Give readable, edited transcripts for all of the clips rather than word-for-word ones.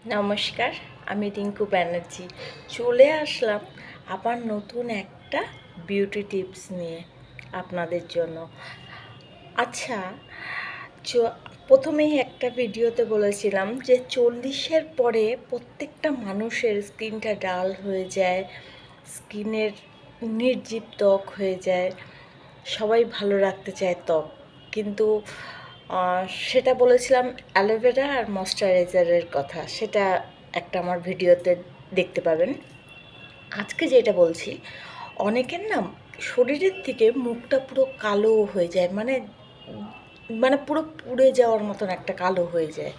নমস্কার, আমি রিঙ্কু ব্যানার্জি চলে আসলাম আবার নতুন একটা বিউটি টিপস নিয়ে আপনাদের জন্য। আচ্ছা, প্রথমেই একটা ভিডিওতে বলেছিলাম যে 40-এর পরে প্রত্যেকটা মানুষের স্কিনটা ডাল হয়ে যায়, স্কিনের নির্জীব ত্বক হয়ে যায়, সবাই ভালো রাখতে চায় ত্বক, কিন্তু সেটা বলেছিলাম অ্যালোভেরা আর ময়শ্চারাইজারের কথা, সেটা একটা আমার ভিডিওতে দেখতে পাবেন। আজকে যেটা বলছি, অনেকের না শরীরের থেকে মুখটা পুরো কালো হয়ে যায়, মানে মানে পুরো পুড়ে যাওয়ার মতন একটা কালো হয়ে যায়।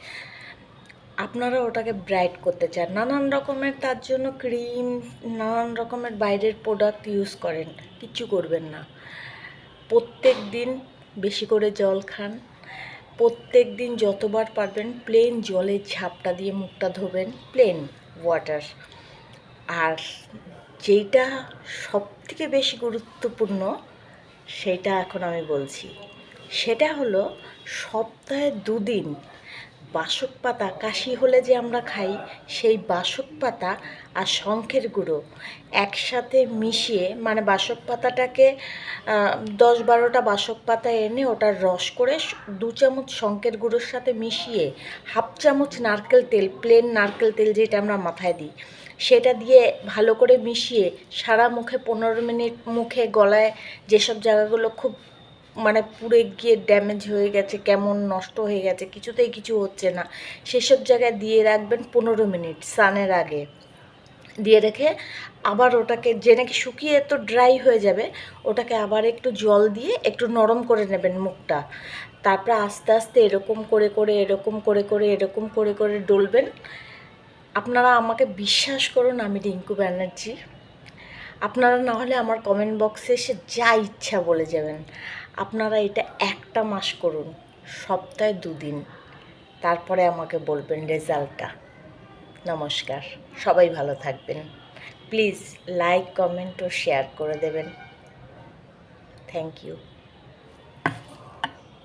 আপনারা ওটাকে ব্রাইট করতে চান, নানান রকমের তার জন্য ক্রিম, নানান রকমের বাইরের প্রোডাক্ট ইউজ করেন, কিচ্ছু করবেন না। প্রত্যেক দিন বেশি করে জল খান, প্রত্যেক দিন যতবার পারবেন প্লেন জলের ঝাপটা দিয়ে মুখটা ধোবেন, প্লেন ওয়াটার। আর যেইটা সবথেকে বেশি গুরুত্বপূর্ণ সেটা এখন আমি বলছি, সেটা হলো সপ্তাহে 2 দিন বাসক পাতা, কাশি হলে যে আমরা খাই সেই বাসক পাতা আর শঙ্খের গুঁড়ো একসাথে মিশিয়ে, মানে বাসক পাতাটাকে 10-12টা বাসক পাতা এনে ওটার রস করে 2 চামচ শঙ্খের গুঁড়োর সাথে মিশিয়ে, হাফ চামচ নারকেল তেল, প্লেন নারকেল তেল যেটা আমরা মাথায় দিই, সেটা দিয়ে ভালো করে মিশিয়ে সারা মুখে 15 মিনিট, মুখে গলায় যেসব জায়গাগুলো খুব মানে পুড়ে গিয়ে ড্যামেজ হয়ে গেছে, কেমন নষ্ট হয়ে গেছে, কিছুতেই কিছু হচ্ছে না, সেসব জায়গায় দিয়ে রাখবেন 15 মিনিট স্নানের আগে। দিয়ে রেখে আবার ওটাকে, যে নাকি শুকিয়ে তো ড্রাই হয়ে যাবে, ওটাকে আবার একটু জল দিয়ে একটু নরম করে নেবেন মুখটা। তারপর আস্তে আস্তে এরকম করে করে এরকম করে করে ডলবেন। আপনারা আমাকে বিশ্বাস করুন, আমি রিঙ্কু ব্যানার্জি। আপনারা না হলে আমার কমেন্ট বক্সে এসে যা ইচ্ছা বলে যাবেন। আপনারা এটা 1টা মাস করুন, সপ্তাহে 2 দিন, তারপরে আমাকে বলবেন রেজাল্টটা। নমস্কার, সবাই ভালো থাকবেন। প্লিজ লাইক, কমেন্ট ও শেয়ার করে দেবেন। Thank you.